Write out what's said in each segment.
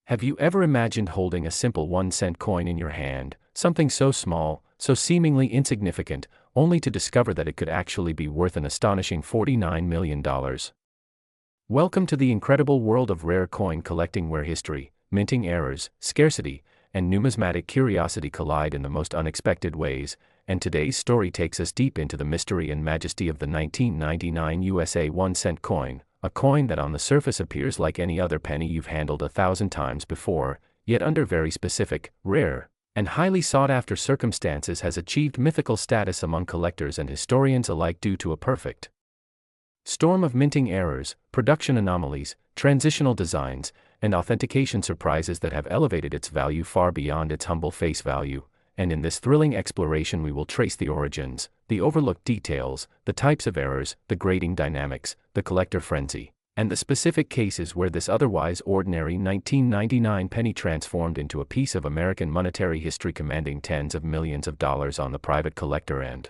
Have you ever imagined holding a simple 1-cent coin in your hand, something so small, so seemingly insignificant, only to discover that it could actually be worth an astonishing $49 million? Welcome to the incredible world of rare coin collecting, where history, minting errors, scarcity, and numismatic curiosity collide in the most unexpected ways, and today's story takes us deep into the mystery and majesty of the 1999 USA 1-cent coin, a coin that on the surface appears like any other penny you've handled 1,000 times before, yet under very specific, rare, and highly sought-after circumstances has achieved mythical status among collectors and historians alike due to a perfect storm of minting errors, production anomalies, transitional designs, and authentication surprises that have elevated its value far beyond its humble face value. And in this thrilling exploration we will trace the origins, the overlooked details, the types of errors, the grading dynamics, the collector frenzy, and the specific cases where this otherwise ordinary 1999 penny transformed into a piece of American monetary history commanding tens of millions of dollars on the private collector and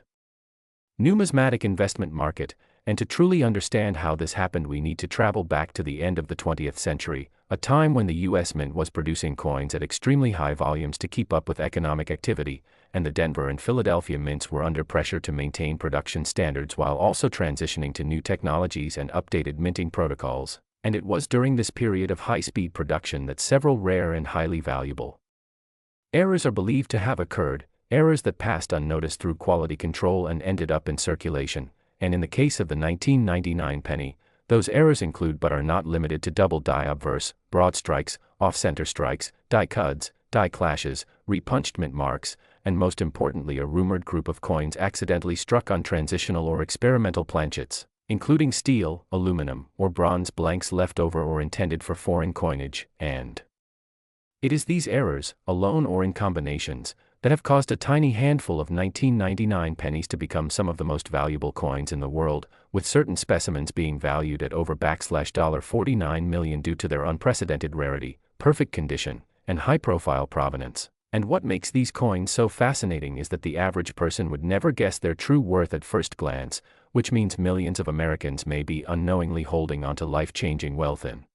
numismatic investment market. And to truly understand how this happened, we need to travel back to the end of the 20th century, a time when the U.S. Mint was producing coins at extremely high volumes to keep up with economic activity, and the Denver and Philadelphia mints were under pressure to maintain production standards while also transitioning to new technologies and updated minting protocols. And it was during this period of high-speed production that several rare and highly valuable errors are believed to have occurred, errors that passed unnoticed through quality control and ended up in circulation. And in the case of the 1999 penny, those errors include but are not limited to double die obverse, broad strikes, off-center strikes, die cuts, die clashes, repunched mint marks, and most importantly a rumored group of coins accidentally struck on transitional or experimental planchets, including steel, aluminum, or bronze blanks left over or intended for foreign coinage. And it is these errors, alone or in combinations, that have caused a tiny handful of 1999 pennies to become some of the most valuable coins in the world, with certain specimens being valued at over $49 million due to their unprecedented rarity, perfect condition, and high-profile provenance. And what makes these coins so fascinating is that the average person would never guess their true worth at first glance, which means millions of Americans may be unknowingly holding onto life-changing wealth in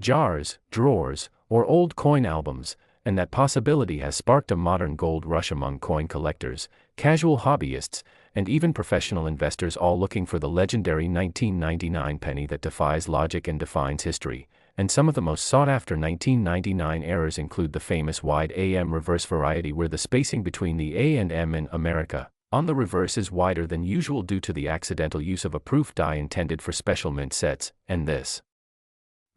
jars, drawers, or old coin albums. And that possibility has sparked a modern gold rush among coin collectors, casual hobbyists, and even professional investors, all looking for the legendary 1999 penny that defies logic and defines history. And some of the most sought-after 1999 errors include the famous wide AM reverse variety, where the spacing between the A and M in America on the reverse is wider than usual due to the accidental use of a proof die intended for special mint sets, and this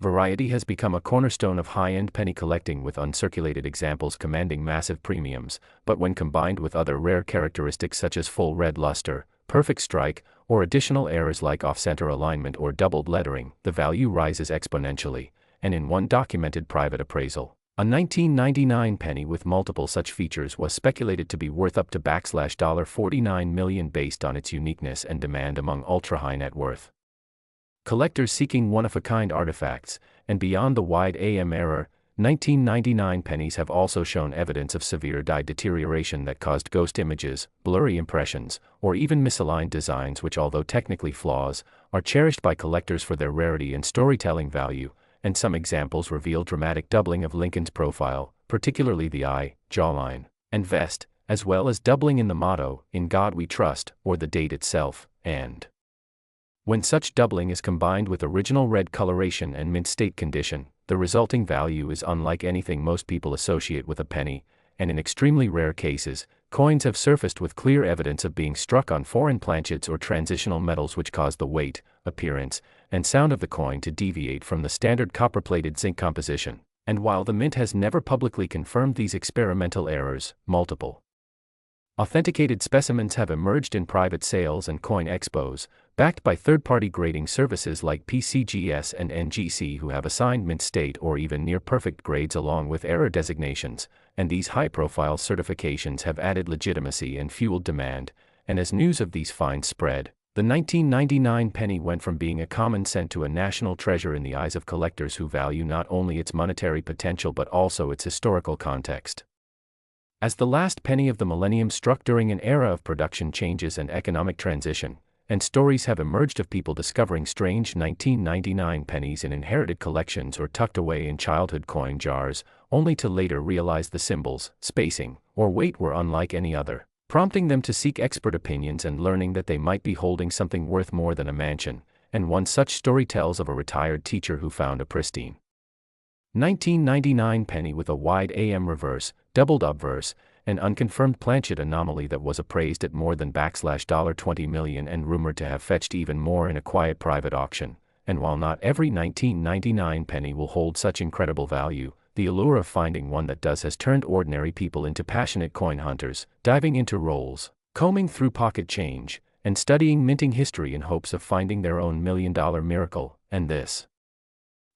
variety has become a cornerstone of high-end penny collecting, with uncirculated examples commanding massive premiums. But when combined with other rare characteristics such as full red luster, perfect strike, or additional errors like off-center alignment or doubled lettering, the value rises exponentially. And in one documented private appraisal, a 1999 penny with multiple such features was speculated to be worth up to $49 million based on its uniqueness and demand among ultra-high net worth collectors seeking one-of-a-kind artifacts. And beyond the wide AM error, 1999 pennies have also shown evidence of severe die deterioration that caused ghost images, blurry impressions, or even misaligned designs, which, although technically flaws, are cherished by collectors for their rarity and storytelling value. And some examples reveal dramatic doubling of Lincoln's profile, particularly the eye, jawline, and vest, as well as doubling in the motto, "In God We Trust," or the date itself. And when such doubling is combined with original red coloration and mint state condition, the resulting value is unlike anything most people associate with a penny. And in extremely rare cases, coins have surfaced with clear evidence of being struck on foreign planchets or transitional metals, which cause the weight, appearance, and sound of the coin to deviate from the standard copper-plated zinc composition. And while the mint has never publicly confirmed these experimental errors, multiple authenticated specimens have emerged in private sales and coin expos, backed by third-party grading services like PCGS and NGC, who have assigned mint state or even near-perfect grades along with error designations. And these high-profile certifications have added legitimacy and fueled demand. And as news of these finds spread, the 1999 penny went from being a common cent to a national treasure in the eyes of collectors who value not only its monetary potential but also its historical context. As the last penny of the millennium struck during an era of production changes and economic transition, and stories have emerged of people discovering strange 1999 pennies in inherited collections or tucked away in childhood coin jars, only to later realize the symbols, spacing, or weight were unlike any other, prompting them to seek expert opinions and learning that they might be holding something worth more than a mansion. And one such story tells of a retired teacher who found a pristine 1999 penny with a wide AM reverse, doubled obverse, an unconfirmed planchet anomaly that was appraised at more than $20 million and rumored to have fetched even more in a quiet private auction. And while not every 1999 penny will hold such incredible value, the allure of finding one that does has turned ordinary people into passionate coin hunters, diving into rolls, combing through pocket change, and studying minting history in hopes of finding their own million-dollar miracle. And this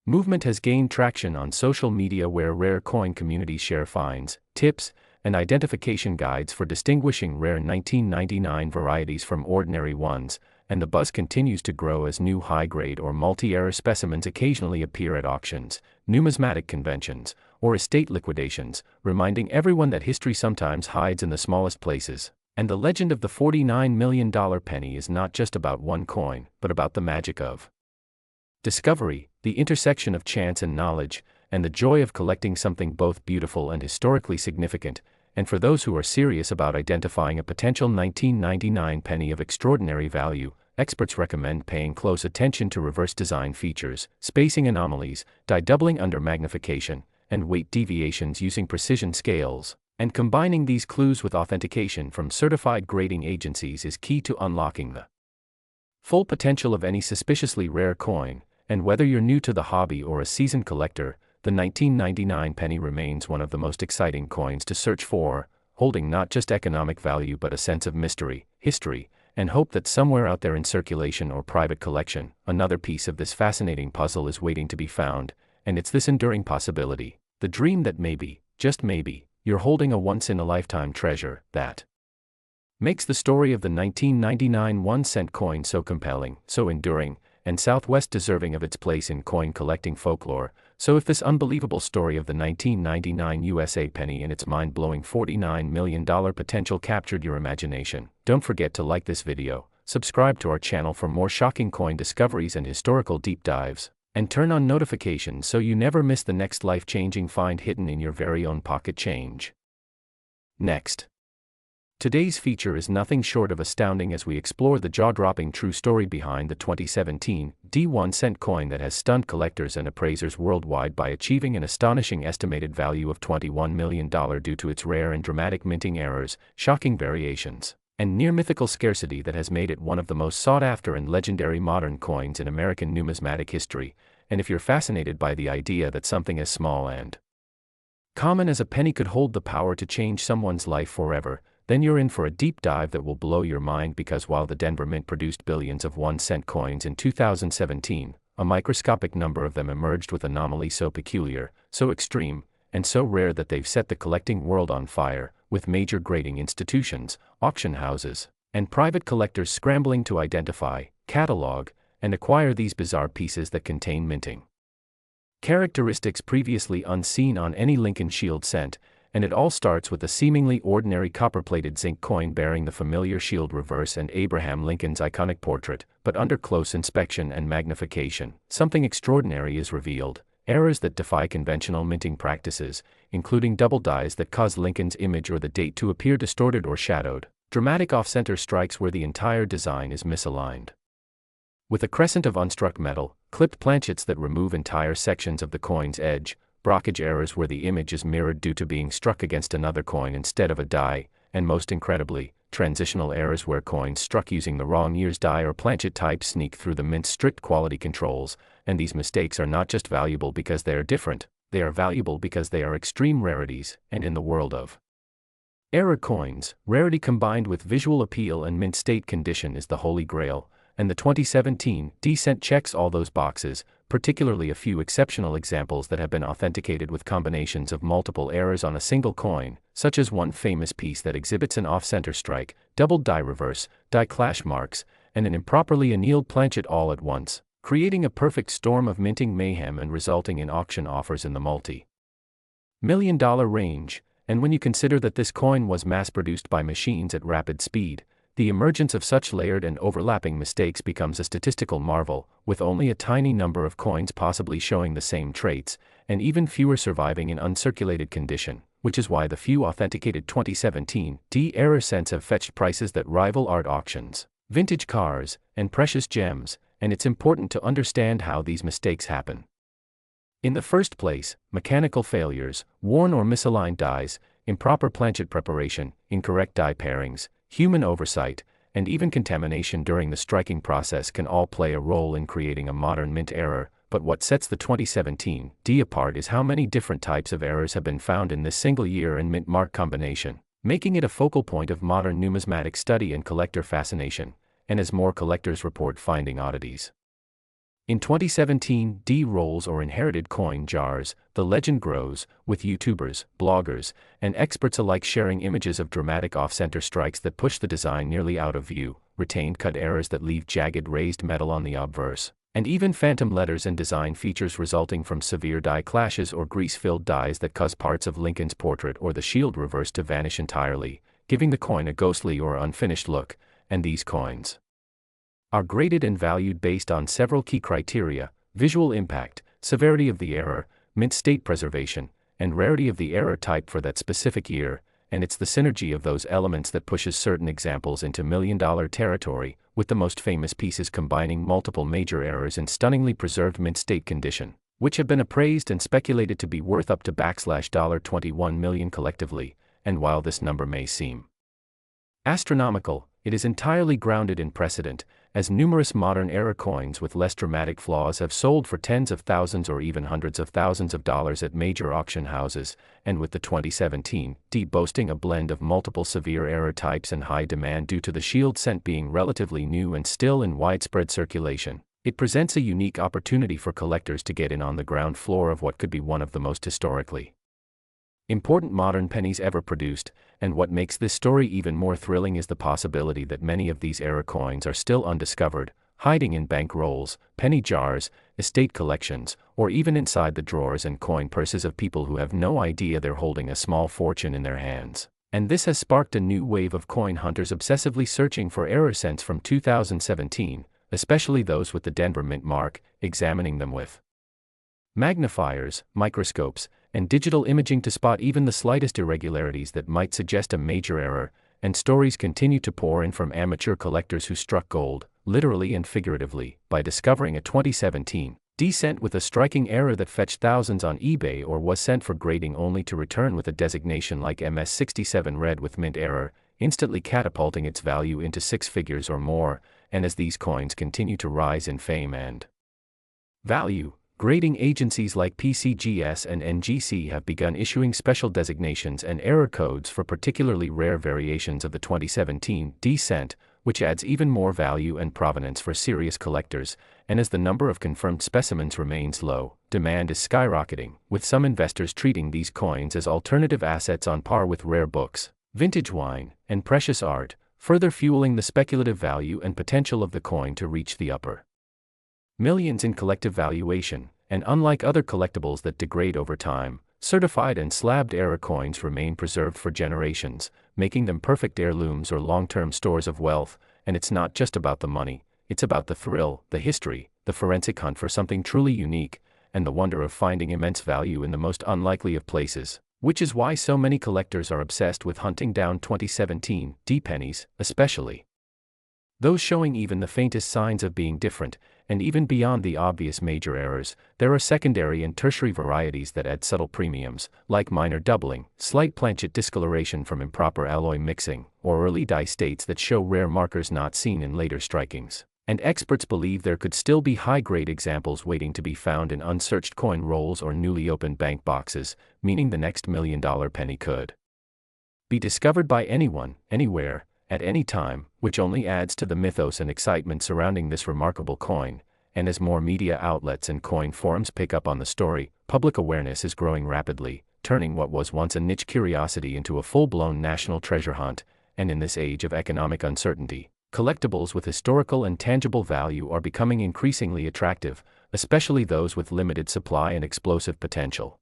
movement has gained traction on social media, where rare coin communities share finds, tips, and identification guides for distinguishing rare 1999 varieties from ordinary ones, and the buzz continues to grow as new high-grade or multi-era specimens occasionally appear at auctions, numismatic conventions, or estate liquidations, reminding everyone that history sometimes hides in the smallest places. And the legend of the $49 million penny is not just about one coin, but about the magic of discovery, the intersection of chance and knowledge, and the joy of collecting something both beautiful and historically significant. And for those who are serious about identifying a potential 1999 penny of extraordinary value, experts recommend paying close attention to reverse design features, spacing anomalies, die doubling under magnification, and weight deviations using precision scales. And combining these clues with authentication from certified grading agencies is key to unlocking the full potential of any suspiciously rare coin. And whether you're new to the hobby or a seasoned collector, the 1999 penny remains one of the most exciting coins to search for, holding not just economic value but a sense of mystery, history, and hope that somewhere out there in circulation or private collection, another piece of this fascinating puzzle is waiting to be found. And it's this enduring possibility, the dream that maybe, just maybe, you're holding a once-in-a-lifetime treasure, that makes the story of the 1999 1-cent coin so compelling, so enduring, and Southwest deserving of its place in coin collecting folklore. So if this unbelievable story of the 1999 USA penny and its mind-blowing $49 million potential captured your imagination, don't forget to like this video, subscribe to our channel for more shocking coin discoveries and historical deep dives, and turn on notifications so you never miss the next life-changing find hidden in your very own pocket change. Next. Today's feature is nothing short of astounding as we explore the jaw-dropping true story behind the 2017 1-cent coin that has stunned collectors and appraisers worldwide by achieving an astonishing estimated value of $21 million due to its rare and dramatic minting errors, shocking variations, and near-mythical scarcity that has made it one of the most sought-after and legendary modern coins in American numismatic history. And if you're fascinated by the idea that something as small and common as a penny could hold the power to change someone's life forever, then you're in for a deep dive that will blow your mind, because while the Denver Mint produced billions of 1-cent coins in 2017, a microscopic number of them emerged with anomalies so peculiar, so extreme, and so rare that they've set the collecting world on fire, with major grading institutions, auction houses, and private collectors scrambling to identify, catalog, and acquire these bizarre pieces that contain minting characteristics previously unseen on any Lincoln Shield cent. And it all starts with a seemingly ordinary copper-plated zinc coin bearing the familiar shield reverse and Abraham Lincoln's iconic portrait, but under close inspection and magnification, something extraordinary is revealed: errors that defy conventional minting practices, including double dies that cause Lincoln's image or the date to appear distorted or shadowed, dramatic off-center strikes where the entire design is misaligned with a crescent of unstruck metal, clipped planchets that remove entire sections of the coin's edge, blockage errors where the image is mirrored due to being struck against another coin instead of a die, and most incredibly, transitional errors where coins struck using the wrong year's die or planchet type sneak through the Mint's strict quality controls. And these mistakes are not just valuable because they are different, they are valuable because they are extreme rarities. And in the world of error coins, rarity combined with visual appeal and mint state condition is the holy grail, and the 2017 cent checks all those boxes, particularly a few exceptional examples that have been authenticated with combinations of multiple errors on a single coin, such as one famous piece that exhibits an off-center strike, doubled die reverse, die clash marks, and an improperly annealed planchet all at once, creating a perfect storm of minting mayhem and resulting in auction offers in the multi-million-dollar range. And when you consider that this coin was mass-produced by machines at rapid speed, The emergence of such layered and overlapping mistakes becomes a statistical marvel, with only a tiny number of coins possibly showing the same traits, and even fewer surviving in uncirculated condition, which is why the few authenticated 2017 D-era cents have fetched prices that rival art auctions, vintage cars, and precious gems, and it's important to understand how these mistakes happen. In the first place, mechanical failures, worn or misaligned dies, improper planchet preparation, incorrect die pairings, human oversight, and even contamination during the striking process can all play a role in creating a modern mint error. But what sets the 2017 D apart is how many different types of errors have been found in this single year and mint mark combination, making it a focal point of modern numismatic study and collector fascination, and as more collectors report finding oddities. In 2017 D rolls or inherited coin jars, the legend grows, with YouTubers, bloggers, and experts alike sharing images of dramatic off-center strikes that push the design nearly out of view, retained cut errors that leave jagged raised metal on the obverse, and even phantom letters and design features resulting from severe die clashes or grease-filled dies that cause parts of Lincoln's portrait or the shield reverse to vanish entirely, giving the coin a ghostly or unfinished look. And these coins are graded and valued based on several key criteria: visual impact, severity of the error, mint state preservation, and rarity of the error type for that specific year, and it's the synergy of those elements that pushes certain examples into million-dollar territory, with the most famous pieces combining multiple major errors in stunningly preserved mint state condition, which have been appraised and speculated to be worth up to $21 million collectively, and while this number may seem astronomical, it is entirely grounded in precedent, as numerous modern era coins with less dramatic flaws have sold for tens of thousands or even hundreds of thousands of dollars at major auction houses, and with the 2017 D boasting a blend of multiple severe error types and high demand due to the shield cent being relatively new and still in widespread circulation, it presents a unique opportunity for collectors to get in on the ground floor of what could be one of the most historically important modern pennies ever produced. And what makes this story even more thrilling is the possibility that many of these era coins are still undiscovered, hiding in bank rolls, penny jars, estate collections, or even inside the drawers and coin purses of people who have no idea they're holding a small fortune in their hands. And this has sparked a new wave of coin hunters obsessively searching for error cents from 2017, especially those with the Denver mint mark, examining them with magnifiers, microscopes, and digital imaging to spot even the slightest irregularities that might suggest a major error, and stories continue to pour in from amateur collectors who struck gold, literally and figuratively, by discovering a 2017 D cent with a striking error that fetched thousands on eBay or was sent for grading only to return with a designation like MS67 red with mint error, instantly catapulting its value into six figures or more. And as these coins continue to rise in fame and value, grading agencies like PCGS and NGC have begun issuing special designations and error codes for particularly rare variations of the 2017 D cent, which adds even more value and provenance for serious collectors. And as the number of confirmed specimens remains low, demand is skyrocketing, with some investors treating these coins as alternative assets on par with rare books, vintage wine, and precious art, further fueling the speculative value and potential of the coin to reach the upper millions in collective valuation. And unlike other collectibles that degrade over time, certified and slabbed era coins remain preserved for generations, making them perfect heirlooms or long-term stores of wealth. And it's not just about the money, it's about the thrill, the history, the forensic hunt for something truly unique, and the wonder of finding immense value in the most unlikely of places, which is why so many collectors are obsessed with hunting down 2017 D pennies, especially those showing even the faintest signs of being different. And even beyond the obvious major errors, there are secondary and tertiary varieties that add subtle premiums, like minor doubling, slight planchet discoloration from improper alloy mixing, or early die states that show rare markers not seen in later strikings. And experts believe there could still be high-grade examples waiting to be found in unsearched coin rolls or newly opened bank boxes, meaning the next million-dollar penny could be discovered by anyone, anywhere, at any time, which only adds to the mythos and excitement surrounding this remarkable coin. And as more media outlets and coin forums pick up on the story, public awareness is growing rapidly, turning what was once a niche curiosity into a full-blown national treasure hunt. And in this age of economic uncertainty, collectibles with historical and tangible value are becoming increasingly attractive, especially those with limited supply and explosive potential,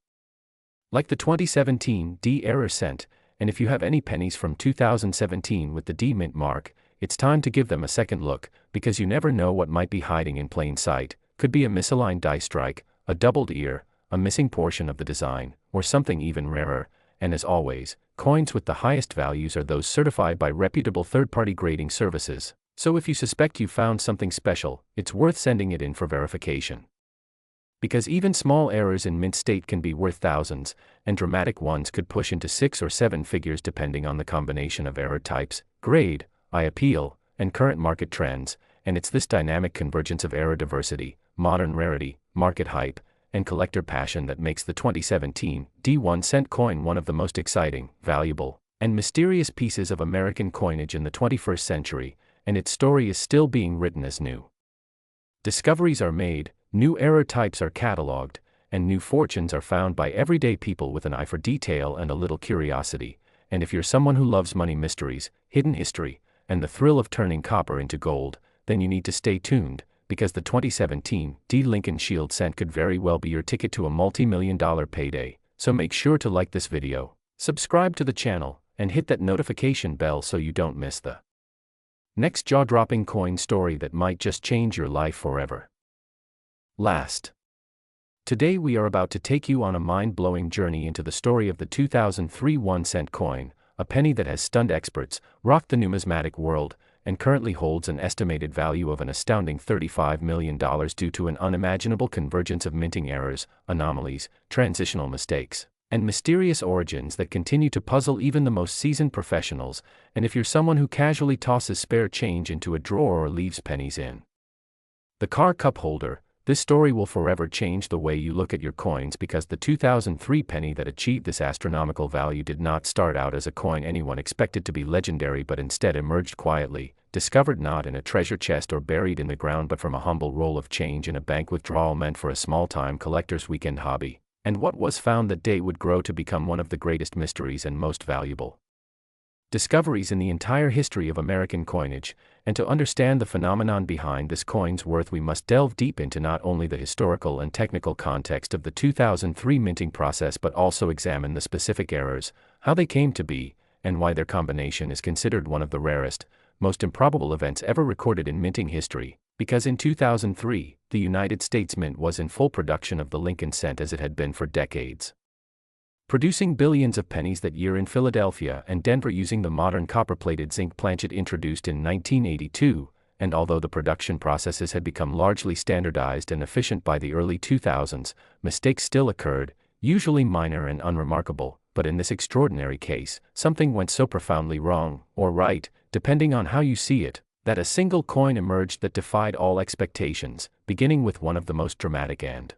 like the 2017 D error cent. And if you have any pennies from 2017 with the D mint mark, it's time to give them a second look, because you never know what might be hiding in plain sight. Could be a misaligned die strike, a doubled ear, a missing portion of the design, or something even rarer. And as always, coins with the highest values are those certified by reputable third-party grading services. So if you suspect you found something special, it's worth sending it in for verification. Because even small errors in mint state can be worth thousands, and dramatic ones could push into 6 or 7 figures depending on the combination of error types, grade, eye appeal, and current market trends. And it's this dynamic convergence of error diversity, modern rarity, market hype, and collector passion that makes the 2017 D1 coin one of the most exciting, valuable, and mysterious pieces of American coinage in the 21st century, and its story is still being written as new discoveries are made, new error types are cataloged, and new fortunes are found by everyday people with an eye for detail and a little curiosity. And if you're someone who loves money mysteries, hidden history, and the thrill of turning copper into gold, then you need to stay tuned, because the 2017 D Lincoln Shield cent could very well be your ticket to a multi-million-dollar payday. So make sure to like this video, subscribe to the channel, and hit that notification bell so you don't miss the next jaw-dropping coin story that might just change your life forever. Today we are about to take you on a mind-blowing journey into the story of the 2003 1-cent coin, a penny that has stunned experts, rocked the numismatic world, and currently holds an estimated value of an astounding $35 million due to an unimaginable convergence of minting errors, anomalies, transitional mistakes, and mysterious origins that continue to puzzle even the most seasoned professionals. And if you're someone who casually tosses spare change into a drawer or leaves pennies in the car cup holder, this story will forever change the way you look at your coins, because the 2003 penny that achieved this astronomical value did not start out as a coin anyone expected to be legendary, but instead emerged quietly, discovered not in a treasure chest or buried in the ground but from a humble roll of change in a bank withdrawal meant for a small-time collector's weekend hobby. And what was found that day would grow to become one of the greatest mysteries and most valuable discoveries in the entire history of American coinage. And to understand the phenomenon behind this coin's worth, we must delve deep into not only the historical and technical context of the 2003 minting process, but also examine the specific errors, how they came to be, and why their combination is considered one of the rarest, most improbable events ever recorded in minting history. Because in 2003, the United States Mint was in full production of the Lincoln cent as it had been for decades, producing billions of pennies that year in Philadelphia and Denver using the modern copper-plated zinc planchet introduced in 1982, and although the production processes had become largely standardized and efficient by the early 2000s, mistakes still occurred, usually minor and unremarkable. But in this extraordinary case, something went so profoundly wrong, or right, depending on how you see it, that a single coin emerged that defied all expectations, beginning with one of the most dramatic and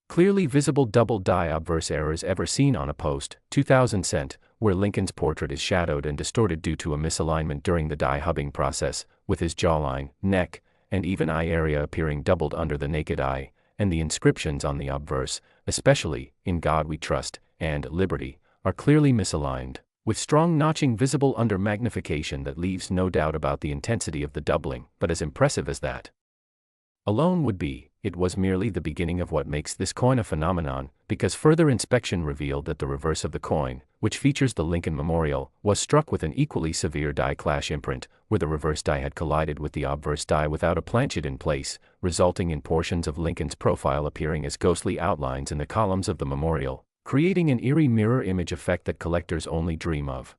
clearly visible double die obverse errors ever seen on a post-2000 cent, where Lincoln's portrait is shadowed and distorted due to a misalignment during the die hubbing process, with his jawline, neck, and even eye area appearing doubled under the naked eye, and the inscriptions on the obverse, especially, "In God We Trust," and "Liberty," are clearly misaligned, with strong notching visible under magnification that leaves no doubt about the intensity of the doubling. But as impressive as that alone would be, it was merely the beginning of what makes this coin a phenomenon, because further inspection revealed that the reverse of the coin, which features the Lincoln Memorial, was struck with an equally severe die clash imprint, where the reverse die had collided with the obverse die without a planchet in place, resulting in portions of Lincoln's profile appearing as ghostly outlines in the columns of the memorial, creating an eerie mirror image effect that collectors only dream of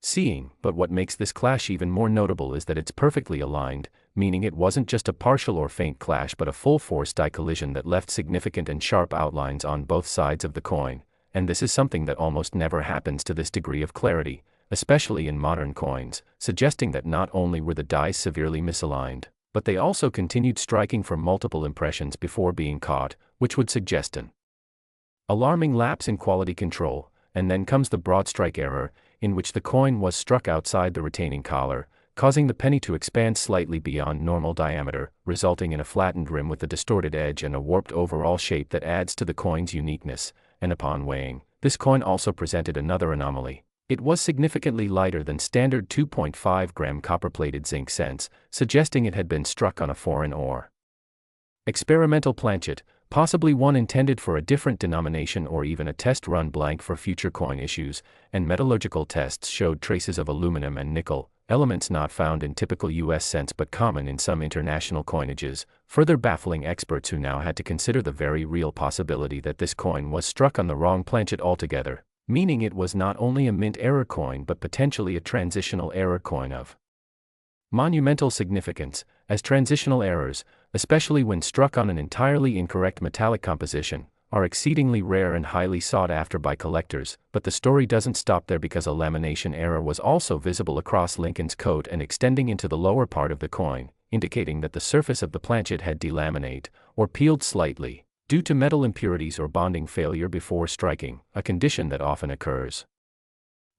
seeing. But what makes this clash even more notable is that it's perfectly aligned, meaning it wasn't just a partial or faint clash but a full-force die collision that left significant and sharp outlines on both sides of the coin. And this is something that almost never happens to this degree of clarity, especially in modern coins, suggesting that not only were the dies severely misaligned, but they also continued striking for multiple impressions before being caught, which would suggest an alarming lapse in quality control. And then comes the broad strike error, in which the coin was struck outside the retaining collar, causing the penny to expand slightly beyond normal diameter, resulting in a flattened rim with a distorted edge and a warped overall shape that adds to the coin's uniqueness. And upon weighing, this coin also presented another anomaly. It was significantly lighter than standard 2.5-gram copper-plated zinc cents, suggesting it had been struck on a foreign or experimental planchet, possibly one intended for a different denomination or even a test run blank for future coin issues. And metallurgical tests showed traces of aluminum and nickel, elements not found in typical US cents but common in some international coinages, further baffling experts who now had to consider the very real possibility that this coin was struck on the wrong planchet altogether, meaning it was not only a mint error coin but potentially a transitional error coin of monumental significance, as transitional errors, especially when struck on an entirely incorrect metallic composition, are exceedingly rare and highly sought after by collectors. But the story doesn't stop there, because a lamination error was also visible across Lincoln's coat and extending into the lower part of the coin, indicating that the surface of the planchet had delaminate, or peeled slightly, due to metal impurities or bonding failure before striking, a condition that often occurs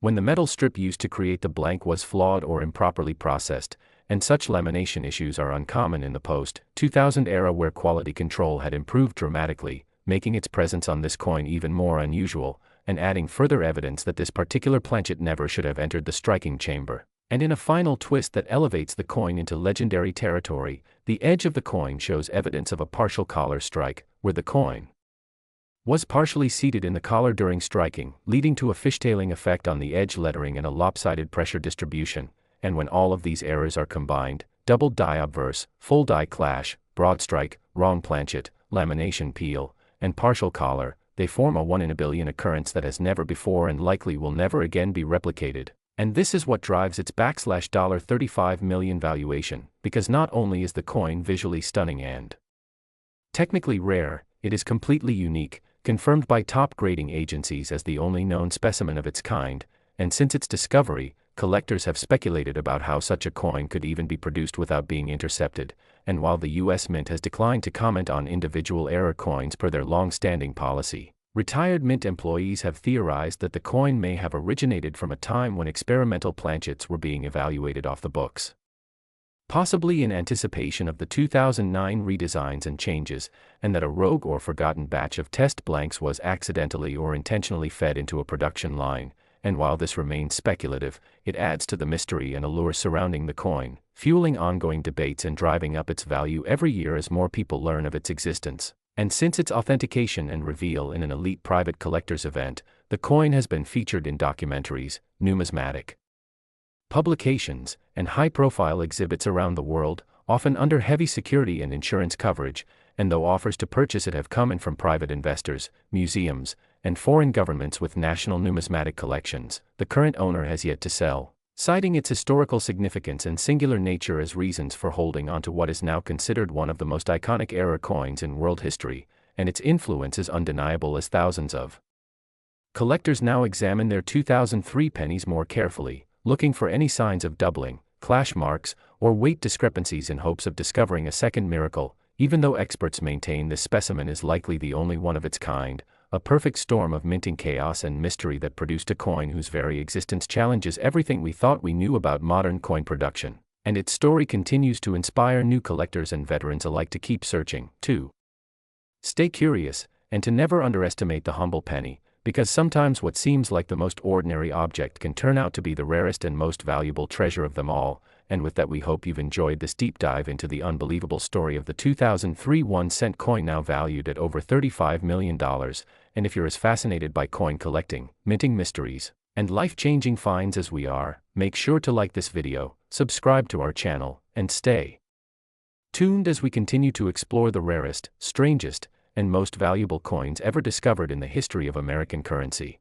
when the metal strip used to create the blank was flawed or improperly processed, and such lamination issues are uncommon in the post-2000 era, where quality control had improved dramatically, making its presence on this coin even more unusual, and adding further evidence that this particular planchet never should have entered the striking chamber. And in a final twist that elevates the coin into legendary territory, the edge of the coin shows evidence of a partial collar strike, where the coin was partially seated in the collar during striking, leading to a fishtailing effect on the edge lettering and a lopsided pressure distribution. And when all of these errors are combined, double die obverse, full die clash, broad strike, wrong planchet, lamination peel, and partial collar, they form a 1 in a billion occurrence that has never before and likely will never again be replicated. And this is what drives its $35 million valuation, because not only is the coin visually stunning and technically rare, it is completely unique, confirmed by top grading agencies as the only known specimen of its kind, and since its discovery, collectors have speculated about how such a coin could even be produced without being intercepted. And while the US Mint has declined to comment on individual error coins per their long-standing policy, retired Mint employees have theorized that the coin may have originated from a time when experimental planchets were being evaluated off the books, possibly in anticipation of the 2009 redesigns and changes, and that a rogue or forgotten batch of test blanks was accidentally or intentionally fed into a production line. And while this remains speculative, it adds to the mystery and allure surrounding the coin, fueling ongoing debates and driving up its value every year as more people learn of its existence. And since its authentication and reveal in an elite private collector's event, the coin has been featured in documentaries, numismatic publications, and high-profile exhibits around the world, often under heavy security and insurance coverage. And though offers to purchase it have come in from private investors, museums, and foreign governments with national numismatic collections, the current owner has yet to sell, citing its historical significance and singular nature as reasons for holding on to what is now considered one of the most iconic error coins in world history. And its influence is undeniable, as thousands of collectors now examine their 2003 pennies more carefully, looking for any signs of doubling, clash marks, or weight discrepancies in hopes of discovering a second miracle. Even though experts maintain this specimen is likely the only one of its kind, a perfect storm of minting chaos and mystery that produced a coin whose very existence challenges everything we thought we knew about modern coin production. And its story continues to inspire new collectors and veterans alike to keep searching, to stay curious, and to never underestimate the humble penny, because sometimes what seems like the most ordinary object can turn out to be the rarest and most valuable treasure of them all. And with that, we hope you've enjoyed this deep dive into the unbelievable story of the 2003 1-cent coin, now valued at over $35 million. And if you're as fascinated by coin collecting, minting mysteries, and life-changing finds as we are, make sure to like this video, subscribe to our channel, and stay tuned as we continue to explore the rarest, strangest, and most valuable coins ever discovered in the history of American currency.